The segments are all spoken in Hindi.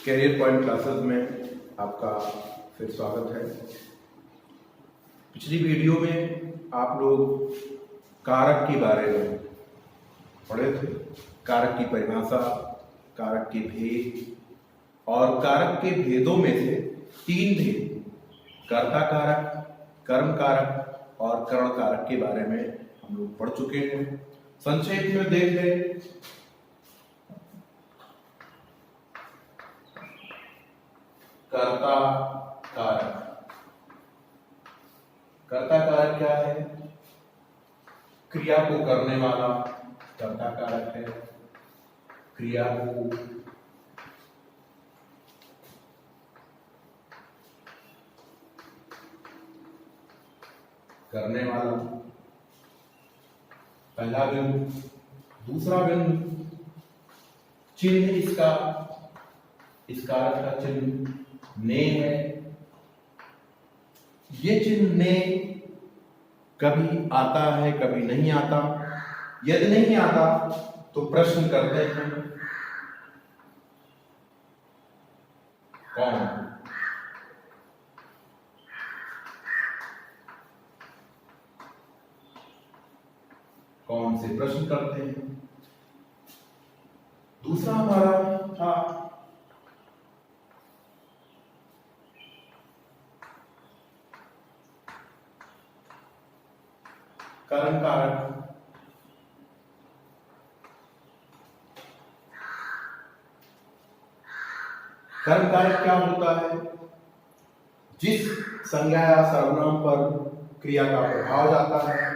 कैरियर पॉइंट क्लासेस में आपका फिर स्वागत है। पिछली वीडियो में आप लोग कारक के बारे में पढ़े थे। कारक की परिभाषा, कारक के भेद और कारक के भेदों में से 3 भेद, कर्ता कारक, कर्म कारक और करण कारक के बारे में हम लोग पढ़ चुके हैं। संक्षेप में देख लें। कर्ता कारक। कर्ता कारक क्या है? क्रिया को करने वाला कर्ता कारक है। क्रिया को करने वाला पहला बिंदु। दूसरा बिंदु, चिन्ह इसका, इस कारक का चिन्ह ने है। ये चिन्ह ने कभी आता है, कभी नहीं आता। यदि नहीं आता तो प्रश्न करते हैं कौन से प्रश्न करते हैं। दूसरा हमारा था कर्म कारक। कर्म कारक क्या होता है? जिस संज्ञा या सर्वनाम पर क्रिया का प्रभाव जाता है,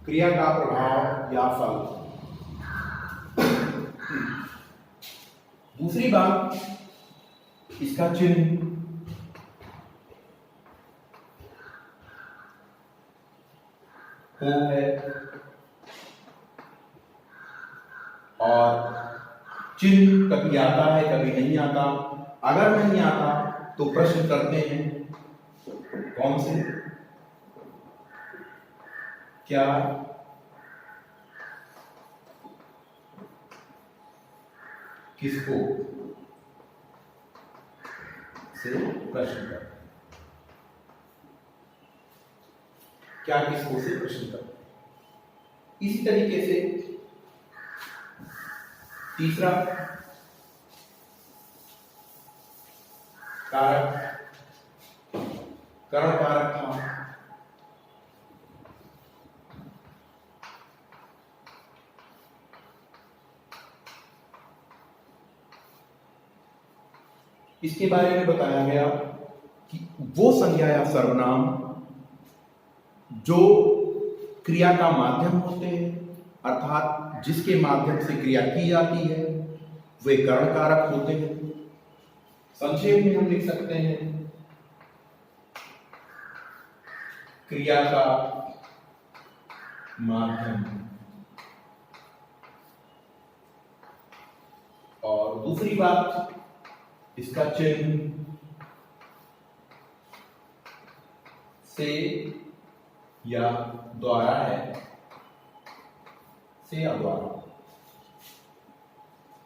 क्रिया का प्रभाव या फल। दूसरी बात, इसका चिन्ह हो है और चिन्ह कभी आता है, कभी नहीं आता। अगर नहीं आता तो प्रश्न करते हैं कौन से? क्या किसको से प्रश्न कर, क्या किसको से प्रश्न कर। इसी तरीके से तीसरा कारक करण कारक था। इसके बारे में बताया गया कि वो संज्ञा या सर्वनाम जो क्रिया का माध्यम होते हैं, अर्थात जिसके माध्यम से क्रिया की जाती है, वे करण कारक होते हैं। संक्षेप में हम लिख सकते हैं क्रिया का माध्यम। और दूसरी बात, इसका चिन्ह से या द्वारा है, से या द्वारा।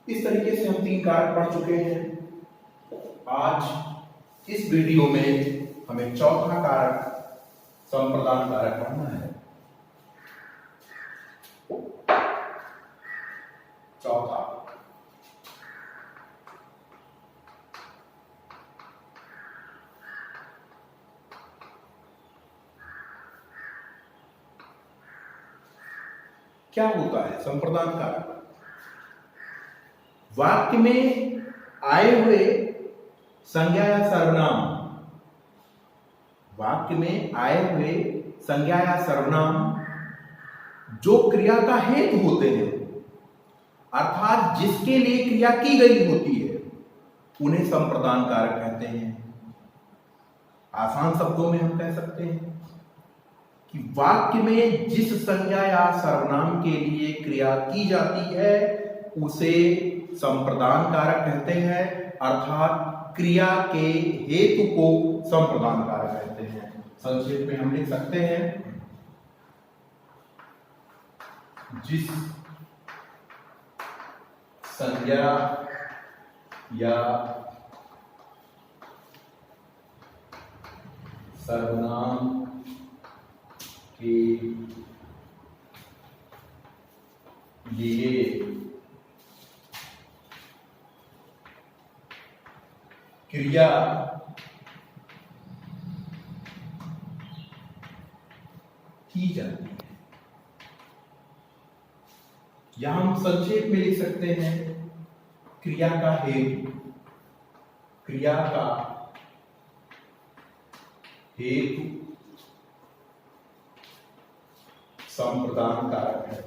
इस तरीके से हम 3 कारक पढ़ चुके हैं। आज इस वीडियो में हमें चौथा कारक, संप्रदान कारक पढ़ना है। चौथा, क्या होता है संप्रदान कारक? वाक्य में आए हुए संज्ञा या सर्वनाम, वाक्य में आए हुए संज्ञा या सर्वनाम जो क्रिया का हेतु होते हैं, अर्थात जिसके लिए क्रिया की गई होती है, उन्हें संप्रदान कारक कहते हैं। आसान शब्दों में हम कह सकते हैं कि वाक्य में जिस संज्ञा या सर्वनाम के लिए क्रिया की जाती है उसे संप्रदान कारक कहते हैं, अर्थात क्रिया के हेतु को संप्रदान कारक कहते हैं। संक्षेप में हम लिख सकते हैं, जिस संज्ञा या सर्वनाम के लिए क्रिया की जाती है, यहां हम संक्षेप में लिख सकते हैं क्रिया का हेतु, क्रिया का हेतु संप्रदान कारक है।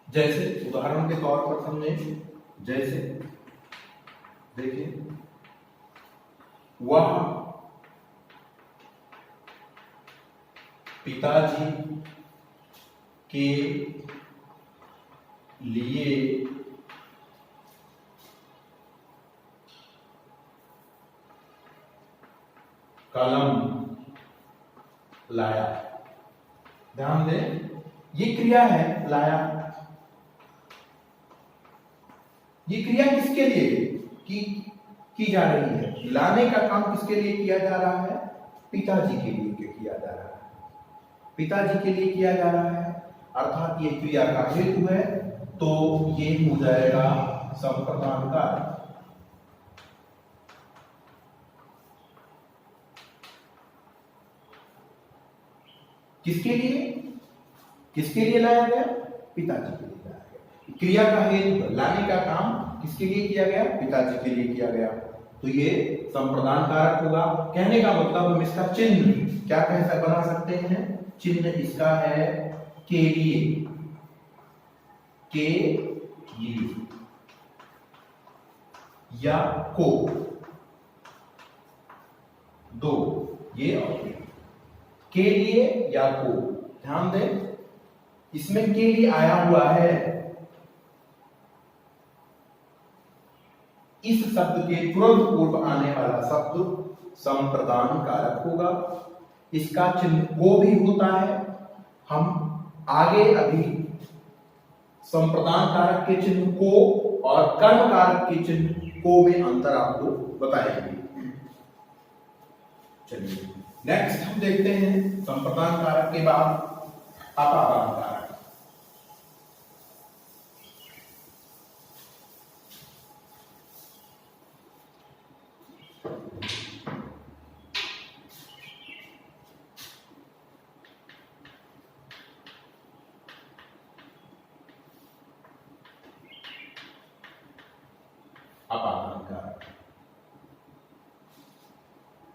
जैसे उदाहरण के तौर पर समझें, जैसे देखिए, वह पिताजी के लिए कलम लाया। ध्यान दें, ये क्रिया है लाया। ये क्रिया किसके लिए की जा रही है? लाने का काम किसके लिए किया जा रहा है? पिताजी के लिए किया जा रहा है, पिताजी के लिए किया जा रहा है, अर्थात ये क्रिया का हेतु है, तो ये हो जाएगा संप्रदान कारक। किसके लिए लाया गया? पिताजी के लिए लाया गया। क्रिया का हेतु, लाने का काम किसके लिए किया गया? पिताजी के लिए किया गया, तो ये संप्रदान कारक होगा। कहने का मतलब हम इसका चिन्ह क्या बना सकते हैं? चिन्ह इसका है के लिए, के लिए या को, दो ये और के लिए या को। ध्यान दें, इसमें के लिए आया हुआ है, इस शब्द के तुरंत पूर्व आने वाला शब्द संप्रदान कारक होगा। इसका चिन्ह को भी होता है। हम आगे अभी संप्रदान कारक के चिन्ह को और कर्म कारक के चिन्ह को में अंतर आपको बताएंगे। चलिए नेक्स्ट हम देखते हैं संप्रदान कारक के बाद अपादान कारक। अपादान कारक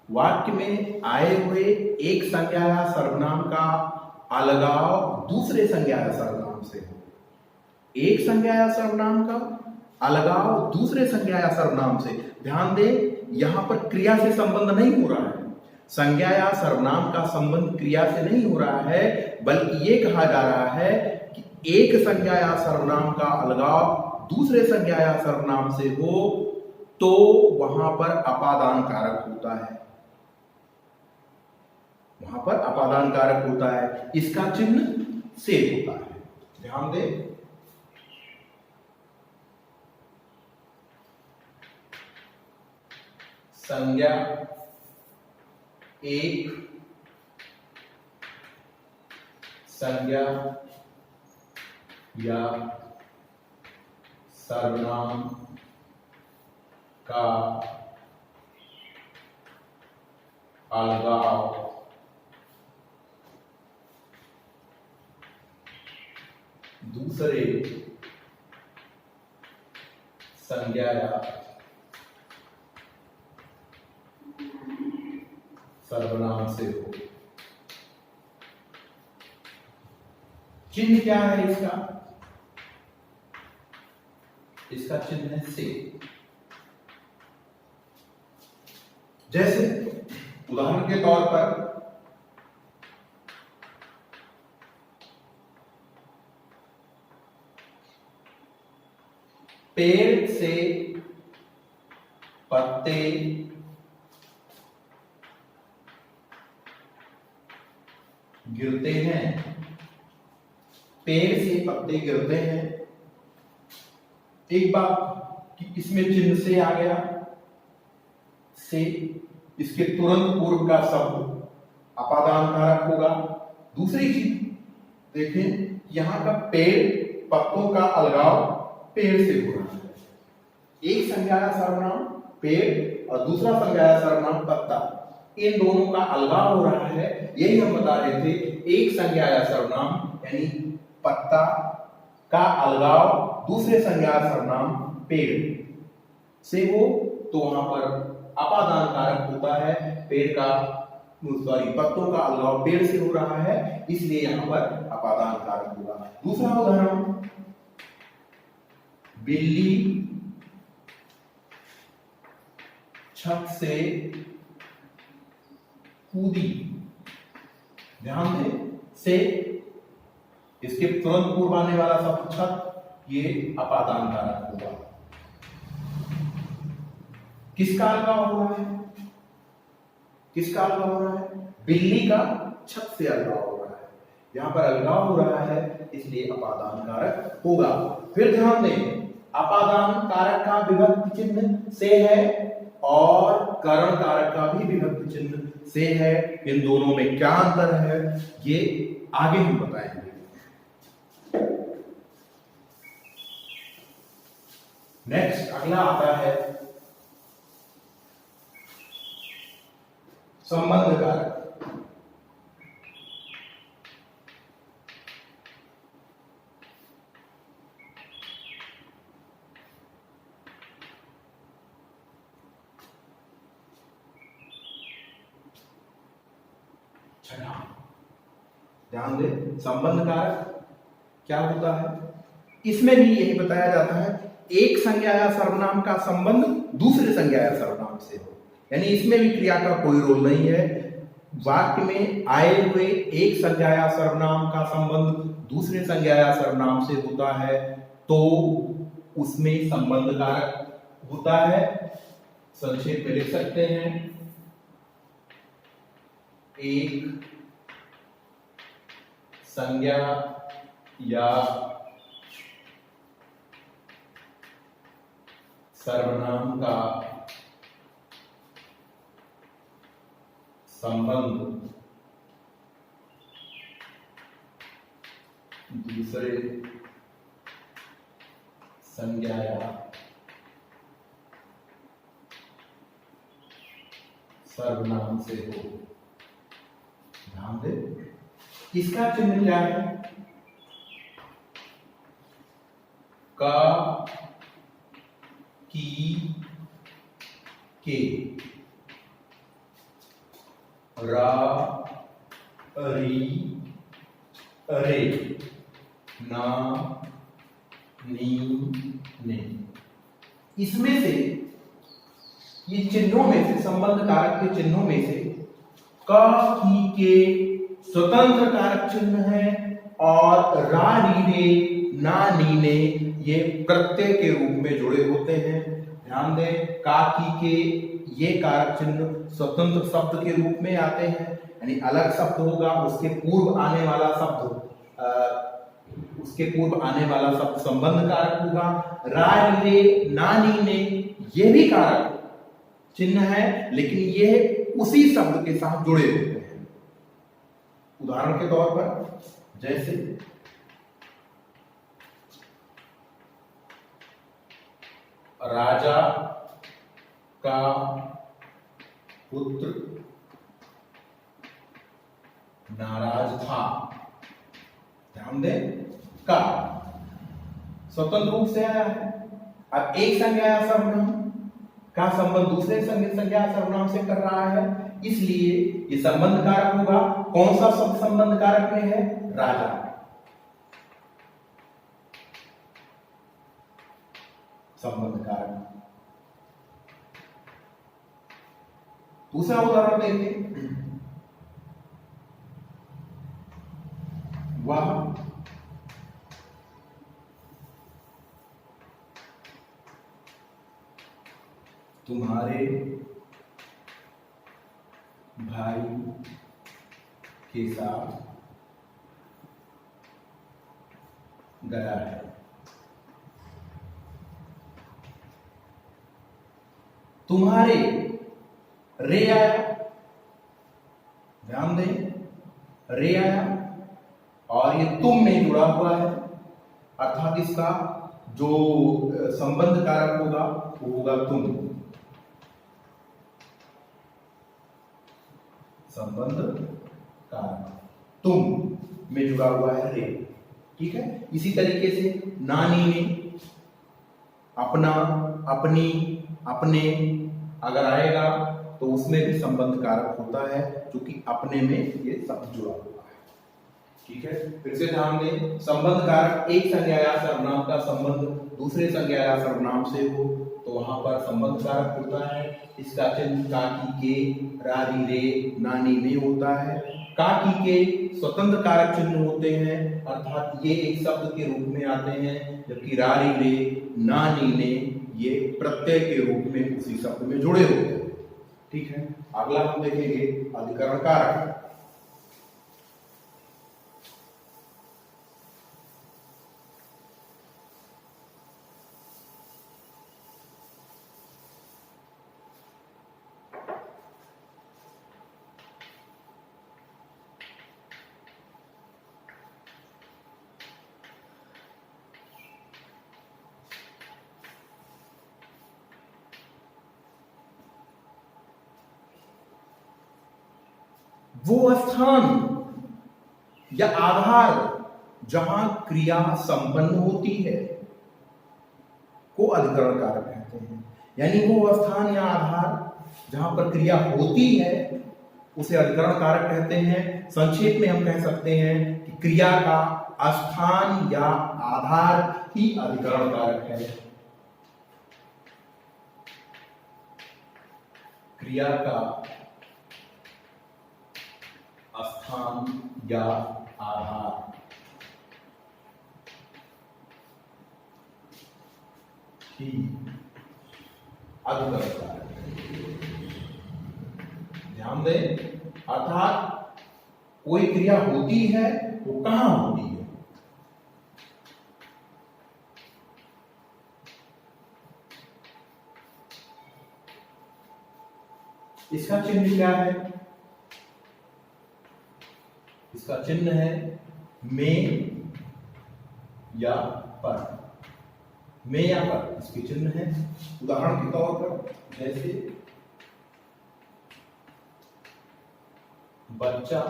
वाक्य में आए हुए एक संज्ञा या सर्वनाम का अलगाव दूसरे संज्ञा या सर्वनाम से हो। एक संज्ञा या सर्वनाम का अलगाव दूसरे संज्ञा या सर्वनाम से। ध्यान दें, यहां पर क्रिया से संबंध नहीं हो रहा है, संज्ञा या सर्वनाम का संबंध क्रिया से नहीं हो रहा है, बल्कि ये कहा जा रहा है कि एक संज्ञा या सर्वनाम का अलगाव दूसरे संज्ञा या सर्वनाम से हो तो वहां पर अपादान कारक होता है, वहां पर अपादान कारक होता है। इसका चिन्ह से होता है। ध्यान दें, संज्ञा एक, संज्ञा या सर्वनाम का अलगाव दूसरे संज्ञा या सर्वनाम से हो। चिन्ह क्या है इसका? इसका चिन्ह है से। जैसे उदाहरण के तौर पर पेड़ से पत्ते गिरते हैं, पेड़ से पत्ते गिरते हैं। एक बात कि इसमें चिन्ह से आ गया, से इसके तुरंत पूर्व का शब्द अपादान कारक होगा। दूसरी चीज देखें, यहां का पेड़ पत्तों का अलगाव पेड़ से हो रहा है। एक संज्ञाया सर्वनाम पेड़ और दूसरा संज्ञाया सर्वनाम पत्ता, इन दोनों का अलगाव हो रहा है। यही हम बता रहे थे। एक संज्ञाया सर्वनाम यानी पत्ता का अलगाव दूसरे संज्ञाया सर्वनाम पेड़ से हो तो वहां पर अपादान कारक होता है। पेड़ का पत्तों का अलगाव पेड़ से हो रहा है, इसलिए यहां पर अपादान कारक होगा। दूसरा उदाहरण, बिल्ली छत से कूदी। ध्यान दें, से इसके तुरंत पूर्व आने वाला शब्द छत, ये अपादान कारक होगा। किसका अलगाव हो रहा है? किसका अलगाव हो रहा है? बिल्ली का छत से अलगाव हो रहा है। यहां पर अलगाव हो रहा है, इसलिए अपादान कारक होगा। फिर ध्यान दें, अपादान कारक का विभक्ति चिन्ह से है और करण कारक का भी विभक्ति चिन्ह से है। इन दोनों में क्या अंतर है, ये आगे हम बताएंगे। नेक्स्ट अगला आता है संबंध कारक। ध्यान दें, संबंध कारक क्या होता है? इसमें भी यही बताया जाता है, एक संज्ञाया सर्वनाम का संबंध दूसरे संज्ञाया सर्वनाम से हो। यानी इसमें भी क्रिया का कोई रोल नहीं है। वाक्य में आए हुए एक संज्ञाया सर्वनाम का संबंध दूसरे संज्ञाया सर्वनाम से होता है तो उसमें संबंध कारक होता है। संक्षेप में लिख सकते हैं, एक संज्ञा या सर्वनाम का संबंध दूसरे संज्ञा या सर्वनाम से हो। ध्यान दें, इसका चिन्ह क्या है? का, की, के, रा, री, अरे, ना, नी, ने। इसमें से ये चिन्हों में से, संबंध कारक के चिन्हों में से का, की, के स्वतंत्र कारक चिन्ह है और रा, री, रे, ना, नी, ने ये प्रत्यय के रूप में जुड़े होते हैं। ध्यान दें, का, की, के ये कारक चिन्ह स्वतंत्र शब्द के रूप में आते हैं, यानी अलग शब्द होगा, उसके पूर्व आने वाला शब्द संबंध कारक होगा। रा, री, रे, ना, नी, ने ये भी कारक चिन्ह है, लेकिन ये उसी शब्द के साथ जुड़े होते हैं। उदाहरण के तौर पर, जैसे राजा का पुत्र नाराज था। ध्यान दें, का स्वतंत्र रूप से आया है। अब एक संज्ञा सर्वनाम का संबंध दूसरे संज्ञा सर्वनाम से कर रहा है, इसलिए ये संबंध कारक होगा। कौन सा शब्द संबंध कारक में है? राजा। संबंध कारक। दूसरा उदाहरण देखिए, वह तुम्हारे भाई के साथ गया है। तुम्हारे रे आया, ध्यान दें, रे आया और ये तुम में जुड़ा हुआ है, अर्थात इसका जो संबंध कारक होगा वो होगा तुम। संबंध कारक तुम में जुड़ा हुआ है रे, ठीक है। इसी तरीके से नानी ने, अपना, अपनी, अपने अगर आएगा तो उसमें भी संबंध कारक होता है, क्योंकि अपने में ये शब्द जुड़ा हुआ है, ठीक है। फिर से ध्यान दें, संबंध कारक एक संज्ञा या सर्वनाम का संबंध दूसरे संज्ञा या सर्वनाम से हो तो वहां पर संबंध कारक होता है। इसका चिन्ह काकी के, रारी रे, नानी में होता है। काकी के स्वतंत्र कारक चिन्ह होते हैं, अर्थात ये एक शब्द के रूप में आते हैं, जबकि रारी रे, नानी ने ये प्रत्यय के रूप में उसी शब्द में जुड़े होते हैं, ठीक है। अगला हम देखेंगे अधिकरण कारक। वो स्थान या आधार जहां क्रिया संपन्न होती है को अधिकरण कारक कहते हैं। यानी वो स्थान या आधार जहां पर क्रिया होती है उसे अधिकरण कारक कहते हैं। संक्षेप में हम कह सकते हैं कि क्रिया का स्थान या आधार ही अधिकरण कारक है। क्रिया का स्थान या आधार ही अधिकरण कारक है। ध्यान दें, अर्थात कोई क्रिया होती है वो कहां होती है, इसका चिन्ह क्या है? इसका चिन्ह है में या पर। में या पर इसके चिन्ह है। उदाहरण के तौर पर जैसे बच्चा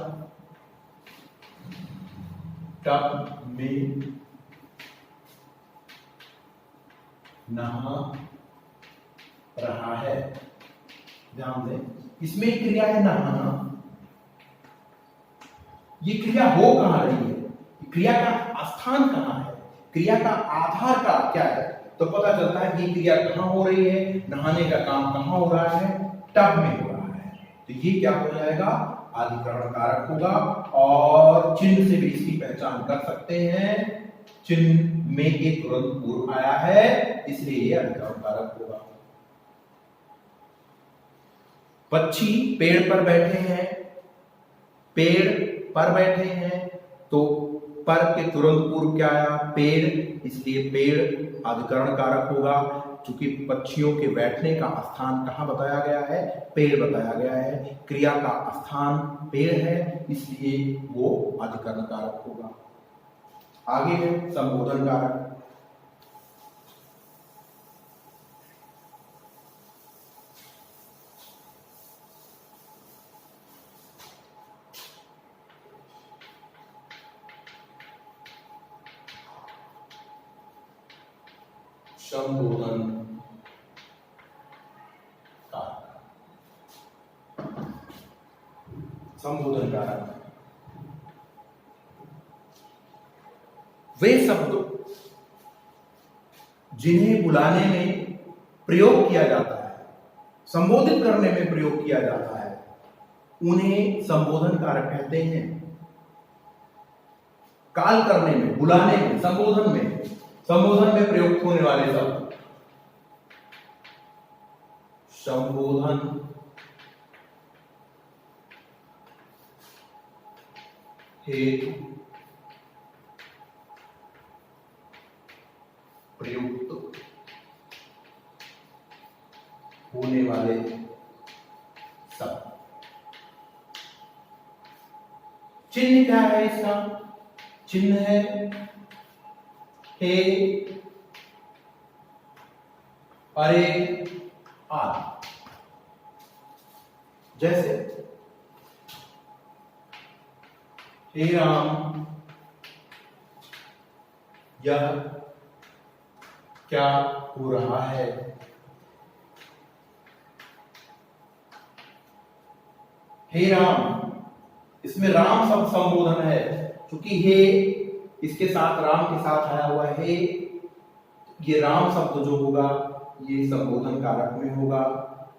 टब में नहा रहा है। ध्यान दें, इसमें क्रिया है नहाना। ये क्रिया हो कहां रही है, क्रिया का स्थान कहां है, क्रिया का आधार का क्या है, तो पता चलता है कि क्रिया कहां हो रही है। नहाने का काम कहां हो रहा है, टब में हो रहा है। तो ये क्या हो जाएगा, अधिकरण कारक होगा। और चिन्ह से भी इसकी पहचान कर सकते हैं। चिन्ह में के तुरंत पूर्व आया है, इसलिए ये अधिकरण कारक होगा। पक्षी पेड़ पर बैठे हैं, पेड़ पर बैठे हैं, तो पर के तुरंत पूर्व क्या आया, पेड़, इसलिए पेड़ अधिकरण कारक होगा। चूंकि पक्षियों के बैठने का स्थान कहां बताया गया है, पेड़ बताया गया है। क्रिया का स्थान पेड़ है, इसलिए वो अधिकरण कारक होगा। आगे है संबोधन कारक। संबोधन कारक, संबोधन कारक वे शब्द जिन्हें बुलाने में प्रयोग किया जाता है, संबोधित करने में प्रयोग किया जाता है, उन्हें संबोधन कारक कहते हैं। काल करने में, बुलाने में, संबोधन में प्रयुक्त होने वाले शब्द संबोधन हेतु प्रयुक्त होने वाले शब्द। चिन्ह क्या है इसका? चिन्ह है हे, अरे, आदि। जैसे हे राम, यह क्या हो रहा है? हे राम, इसमें राम शब्द संबोधन है, क्योंकि हे इसके साथ राम के साथ आया हुआ है। ये राम शब्द जो होगा ये संबोधन कारक में होगा,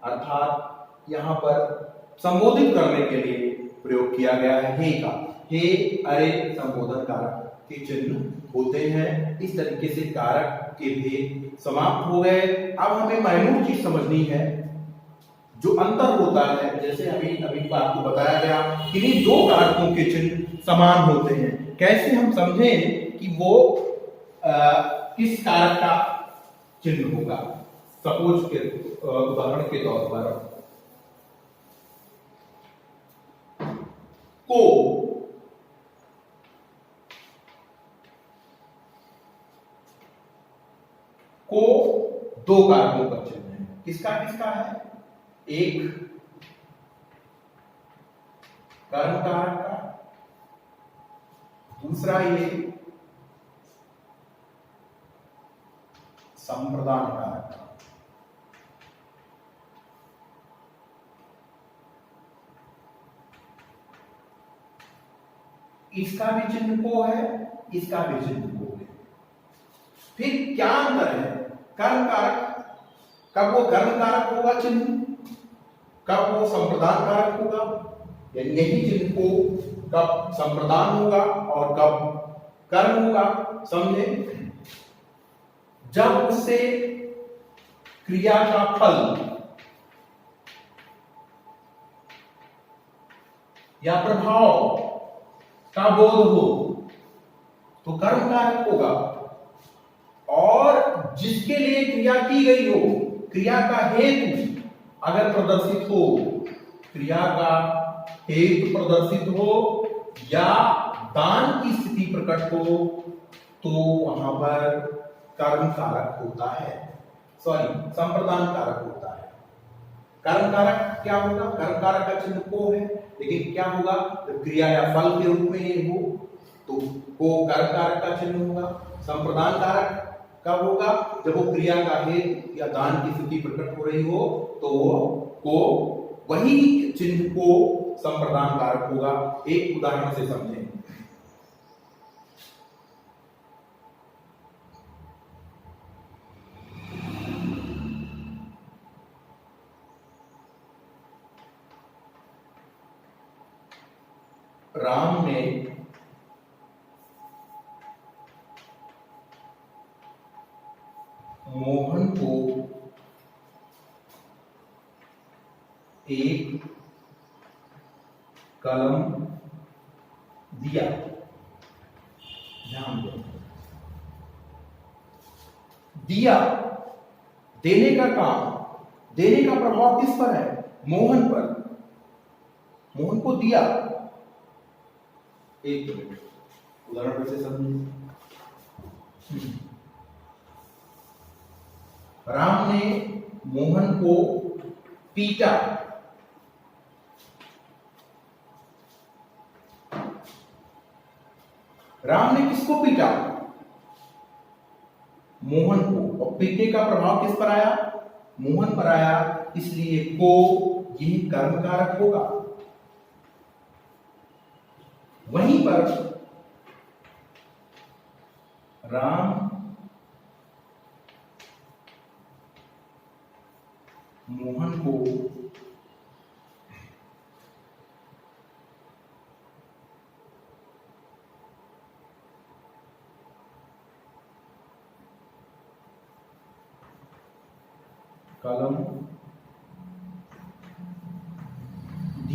अर्थात यहां पर संबोधित करने के लिए प्रयोग किया गया है हे का। हे, अरे संबोधन कारक के चिन्ह होते हैं। इस तरीके से कारक के भेद समाप्त हो गए। अब हमें माइन्यूट चीज समझनी है, जो अंतर होता है। जैसे अभी आपको बताया गया कि इन दो कारकों के चिन्ह समान होते हैं। कैसे हम समझें कि वो किस कारक का चिन्ह होगा? सपोज के उदाहरण के तौर पर को दो कारकों का चिन्ह है। किसका किसका है? एक कर्म कारक का, दूसरा ये संप्रदान कारक का। इसका भी चिन्ह को है, इसका भी चिन्ह को है। फिर क्या अंतर है? कर्म कारक कब वो कर्म कारक होगा चिन्ह, कब वो संप्रदान कारक होगा, यानी यही चिन्ह को कब संप्रदान होगा और कब कर्म होगा। समझे? जब उससे क्रिया का फल या प्रभाव का बोध हो तो कर्म कारक होगा, और जिसके लिए क्रिया की गई हो, क्रिया का हेतु अगर प्रदर्शित हो, क्रिया का हेतु प्रदर्शित हो या दान की स्थिति प्रकट हो, तो वहां पर कर्म कारक होता है, संप्रदान कारक होता है। कर्म कारक क्या होगा? कर्म कारक का चिन्ह को है, लेकिन क्या होगा? जब क्रिया या फल के रूप में ये हो तो को कर्म कारक का चिन्ह होगा। संप्रदान कारक कब होगा? जब वो क्रिया का हेतु या दान की स्थिति प्रकट हो रही हो तो वो को वही चिन्ह को संप्रदान कारक होगा। एक उदाहरण से समझें। राम ने मोहन को एक कलम दिया। ध्यान दो, दिया, देने का काम, देने का प्रभाव किस पर है? मोहन पर। मोहन को दिया। एक मिनट, उदाहरण से समझिए। राम ने मोहन को पीटा। राम ने किसको पीटा? मोहन को। और पीटने का प्रभाव किस पर आया? मोहन पर आया, इसलिए को यह कर्म कारक होगा। वहीं पर राम मोहन को कलम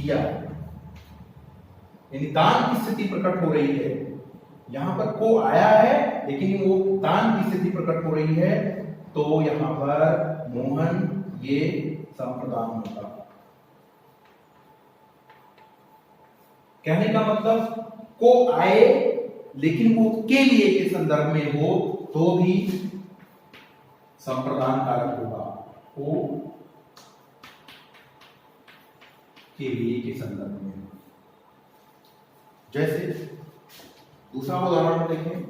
दिया, यानी दान की स्थिति प्रकट हो रही है। यहां पर को आया है लेकिन वो दान की स्थिति प्रकट हो रही है, तो यहां पर मोहन ये संप्रदान होगा। कहने का मतलब को आए लेकिन वो के लिए के संदर्भ में हो तो भी संप्रदान कारक होगा, को के लिए के संदर्भ में। जैसे दूसरा उदाहरण देखें,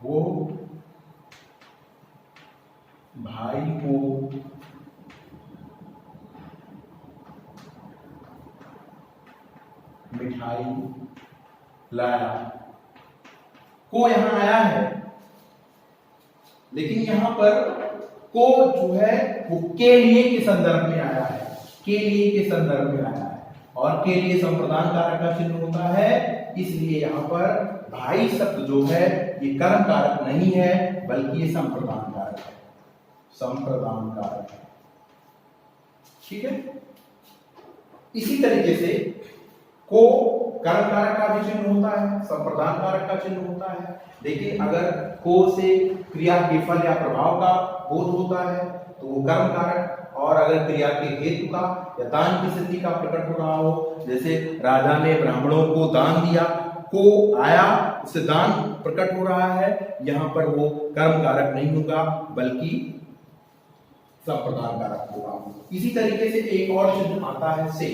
वो भाई को मिठाई लाया, को यहां आया है लेकिन यहां पर को जो है वो के लिए के संदर्भ में आया है, के लिए के संदर्भ में आया है, और के लिए संप्रदान कारक का चिन्ह होता है, इसलिए यहां पर भाई शब्द जो है ये कर्म कारक नहीं है बल्कि ये संप्रदान कारक है, संप्रदान कारक है। ठीक है। इसी तरीके से को कर्म कारक का भी चिन्ह होता है, संप्रदान कारक का चिन्ह होता है, लेकिन अगर को से क्रिया के फल या प्रभाव का बोध होता है तो वो कर्म कारक, और अगर क्रिया के हेतु का या दान की स्थिति का प्रकट हो रहा हो, जैसे राजा ने ब्राह्मणों को दान दिया, को आया उससे दान प्रकट हो रहा है, यहां पर वो कर्म कारक नहीं होगा बल्कि संप्रदान कारक होगा। इसी तरीके से एक और चिन्ह आता है से।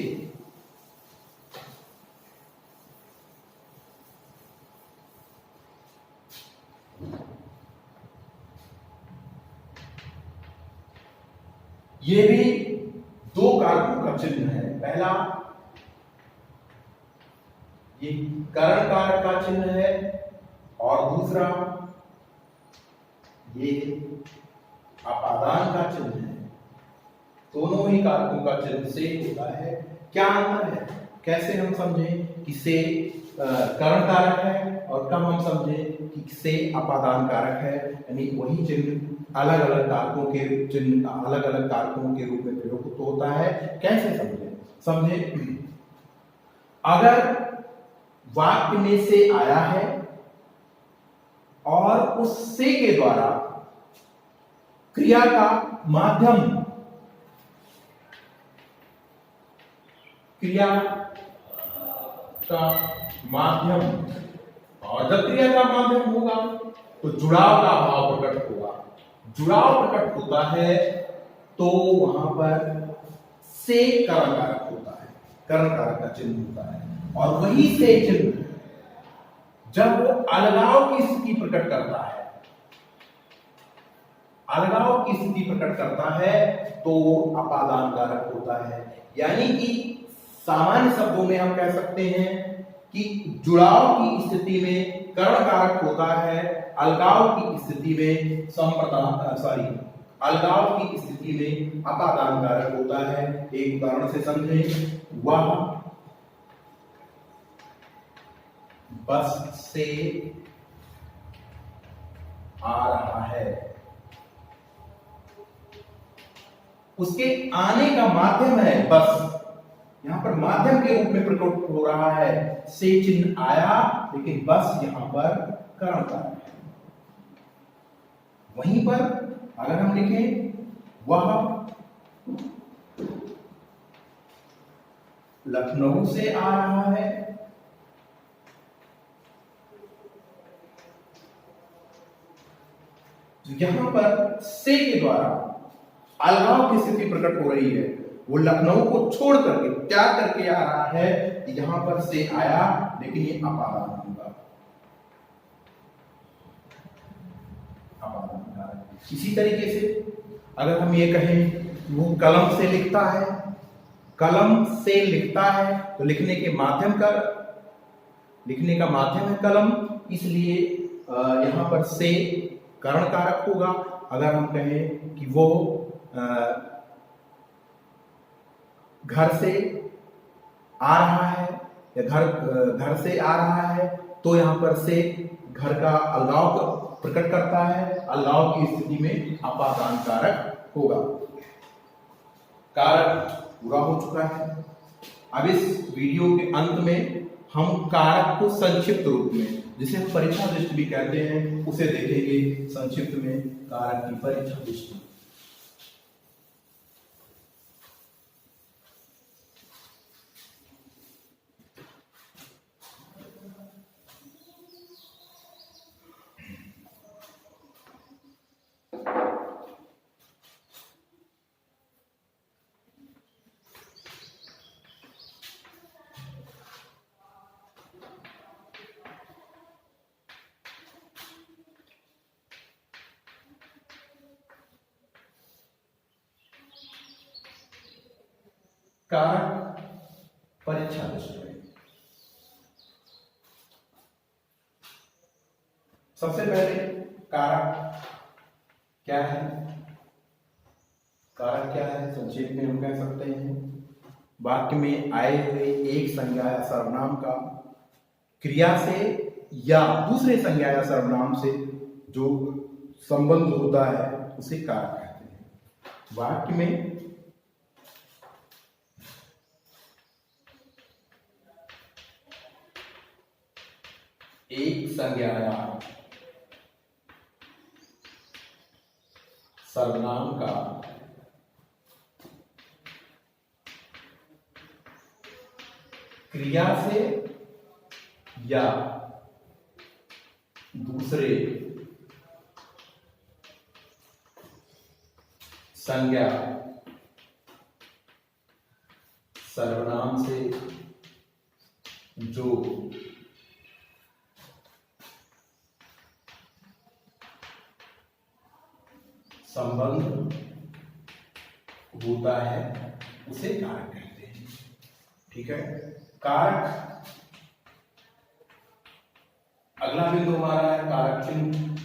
ये भी दो कारकों का चिन्ह है। पहला ये करण कारक का चिन्ह है और दूसरा ये अपादान का चिन्ह है। दोनों ही कारकों का चिन्ह से होता है। क्या अंतर है, कैसे हम समझें कि से करण कारक है और कब हम समझें कि से अपादान कारक है, यानी वही चिन्ह अलग अलग कारकों के चिन्ह अलग अलग कारकों के रूप में प्रयोग होता है। कैसे समझें, अगर वाक्य में से आया है और उस से के द्वारा क्रिया का माध्यम, क्रिया का माध्यम, और जब क्रिया का माध्यम होगा तो जुड़ाव का भाव प्रकट होगा। जुड़ाव प्रकट होता है तो वहां पर से करण कारक होता है, करण कारक का चिन्ह होता है। और वही से चिन्ह जब वो अलगाव की स्थिति प्रकट करता है, अलगाव की स्थिति प्रकट करता है तो वो अपादान कारक होता है। यानी कि सामान्य शब्दों में हम कह सकते हैं कि जुड़ाव की स्थिति में कर्ण कारक होता है, अलगाव की स्थिति में अलगाव की स्थिति में अपादान कारक होता है। एक उदाहरण से समझें, वह बस से आ रहा है, उसके आने का माध्यम है बस, यहां पर माध्यम के रूप में प्रकट हो रहा है। से चिन्ह आया लेकिन बस यहां पर कर्ण कारक है। वहीं पर अगर हम लिखें वह लखनऊ से आ रहा है, तो यहां पर से के द्वारा अलगाव की स्थिति प्रकट हो रही है। वो लखनऊ को छोड़ करके त्याग करके आ रहा है, यहां पर से आया लेकिन ये अपादान होगा, अपादान कारक। इसी तरीके से अगर हम ये कहें वो कलम से लिखता है, कलम से लिखता है तो लिखने के माध्यम का, लिखने का माध्यम है कलम, इसलिए यहां पर से कर्ण कारक होगा। अगर हम कहें कि वो घर से आ रहा है या घर से आ रहा है तो यहां पर से घर का अलगाव प्रकट करता है, अल्लाह की स्थिति में अपादान कारक होगा। कारक पूरा हो चुका है। अब इस वीडियो के अंत में हम कारक को संक्षिप्त रूप में, जिसे हम परीक्षा दृष्टि भी कहते हैं, उसे देखेंगे संक्षिप्त में, कारक की परीक्षा दृष्टि। कारक परीक्षा दृष्टि में सबसे पहले कारक क्या है? कारक क्या है संक्षेप में हम कह सकते हैं, वाक्य में आए हुए एक संज्ञा या सर्वनाम का क्रिया से या दूसरे संज्ञा या सर्वनाम से जो संबंध होता है उसे कारक कहते हैं। वाक्य में एक संज्ञा या सर्वनाम का क्रिया से या दूसरे संज्ञा सर्वनाम से जो संबंध होता है उसे कारक कहते हैं। ठीक है, कारक। अगला बिंदु हमारा है कारक चिन्ह।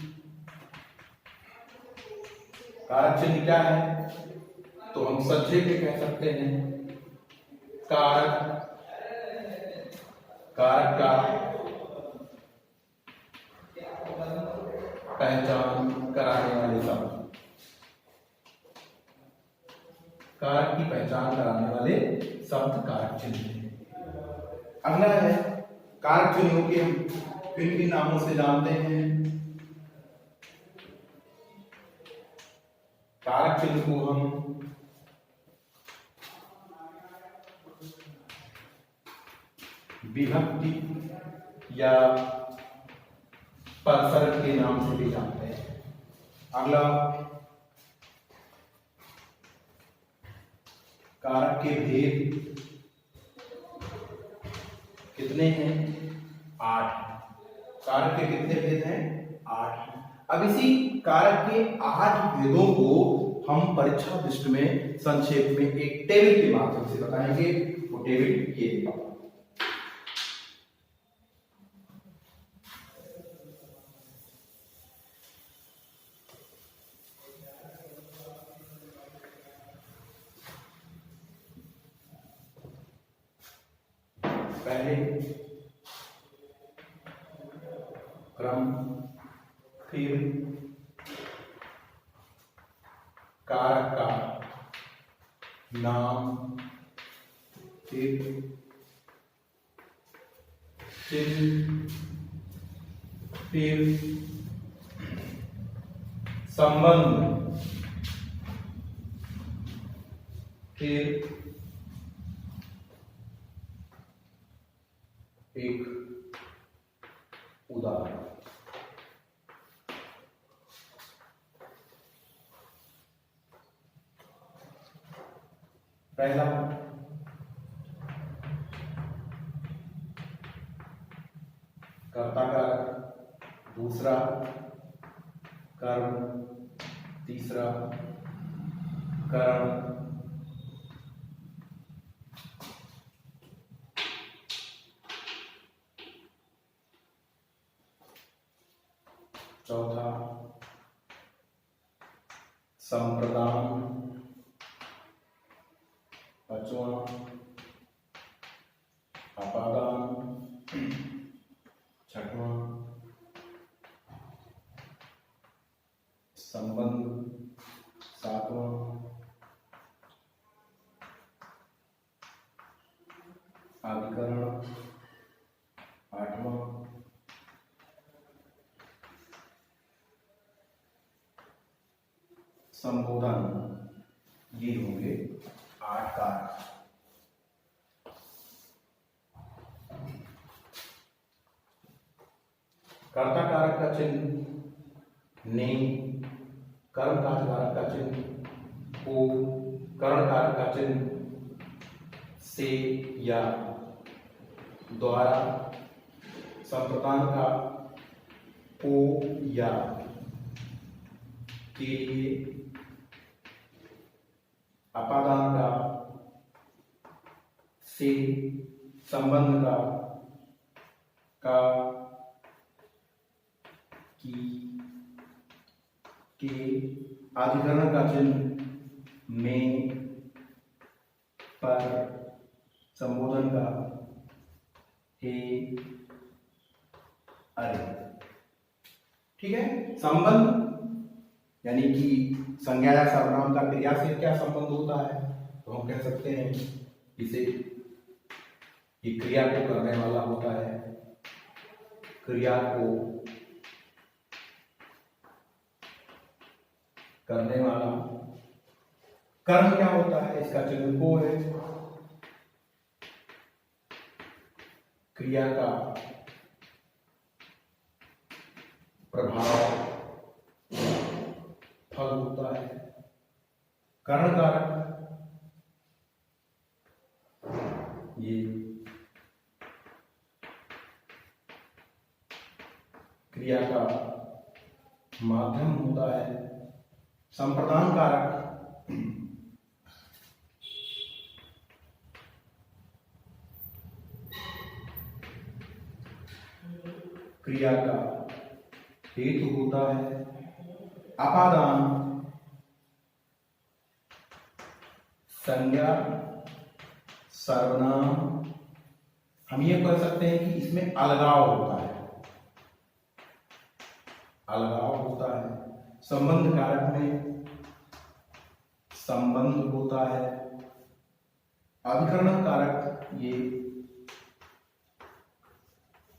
कारक चिन्ह क्या है? तो हम संक्षेप में कह सकते हैं, कारक कारक का पहचान कराने वाले शब्द, कारक की पहचान कराने वाले शब्द कारक चिन्ह है। अगला है कारक चिन्हों के हम किन किन नामों से जानते हैं? कारक चिन्ह को हम विभक्ति या परसर्ग के नाम से भी जानते हैं। अगला कारक के भेद कितने हैं? 8। कारक के कितने भेद हैं? 8। अब इसी कारक के 8 भेदों को हम परीक्षा दृष्टि में संक्षेप में एक टेबल के माध्यम से बताएंगे। वो टेबल ये है। पहले क्रम, फिर कारक का नाम, फिर चिन्ह, फिर संबंध, फिर एक उदाहरण। पहला कर्ता कारक, दूसरा कर्म, तीसरा कर्म, चौथा संप्रदान, पांचवा अपादान, छठवां अधिकरण 8वां, संबोधन, ये होंगे 8 कारक। कर्ता कारक का चिन्ह ने, कर्म कारक का चिन्ह को, करण कारक का चिन्ह से या द्वारा, संप्रदान का को या के लिए, अपादान का से, संबंध का की, के, अधिकरण का चिन्ह में, पर, संबोधन का हे, अरे। ठीक है। संबंध यानी कि संज्ञा या सर्वनाम का क्रिया से क्या संबंध होता है, तो हम कह सकते हैं इसे ये क्रिया को करने वाला होता है, क्रिया को करने वाला। कर्म क्या होता है, इसका चिन्ह को है, क्रिया का प्रभाव फल होता है। करण कारक ये क्रिया का माध्यम होता है। संप्रदान कारक क्रिया का हेतु होता है। अपादान संज्ञा सर्वनाम, हम ये कह सकते हैं कि इसमें अलगाव होता है, अलगाव होता है। संबंध कारक में संबंध होता है। अधिकरण कारक ये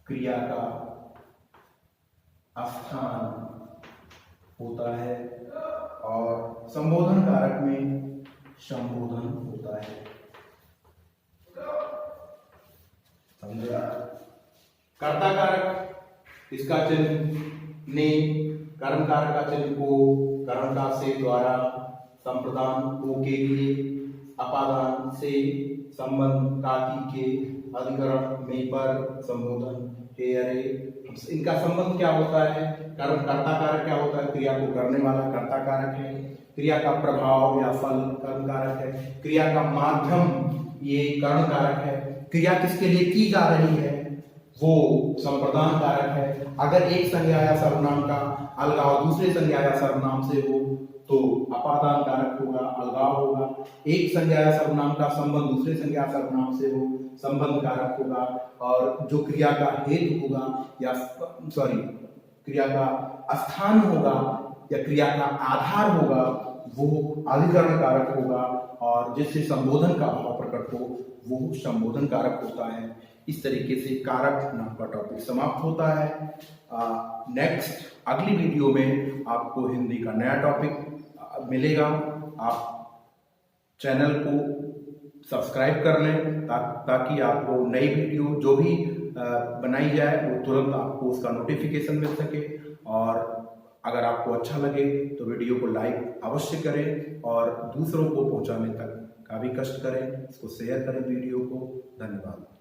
क्रिया का स्थान होता है, और संबोधन कारक में संबोधन होता है। समझा? कर्ता कारक इसका चिन्ह ने, कर्म कारक का चिन्ह को, करण का से द्वारा, संप्रदान को के लिए, अपादान से, संबंध का के, अधिकरण में पर, संबोधन हे अरे। इनका संबंध क्या होता है? कर्म कर्ता कारक क्या होता है? क्रिया को करने वाला कर्ता कारक है। क्रिया का प्रभाव या फल कर्म कारक है। क्रिया का माध्यम ये करण कारक है। क्रिया किसके लिए की जा रही है वो संप्रदान कारक है। अगर एक संज्ञा या सर्वनाम का अलगाव दूसरे संज्ञा या सर्वनाम से हो तो अपादान कारक होगा, अलगाव होगा। एक संज्ञा या सर्वनाम का संबंध दूसरे संज्ञा या सर्वनाम से हो, संबंध कारक होगा। और जो क्रिया का हेतु होगा या क्रिया का स्थान होगा या क्रिया का आधार होगा वो अधिकरण कारक होगा, और जिससे संबोधन का भाव प्रकट हो वो संबोधन कारक होता है। इस तरीके से कारक नाम का टॉपिक समाप्त होता है। नेक्स्ट अगली वीडियो में आपको हिंदी का नया टॉपिक मिलेगा। आप चैनल को सब्सक्राइब कर लें ताकि आपको नई वीडियो जो भी बनाई जाए वो तुरंत आपको उसका नोटिफिकेशन मिल सके। और अगर आपको अच्छा लगे तो वीडियो को लाइक अवश्य करें और दूसरों को पहुंचाने तक का भी कष्ट करें, इसको शेयर करें वीडियो को। धन्यवाद।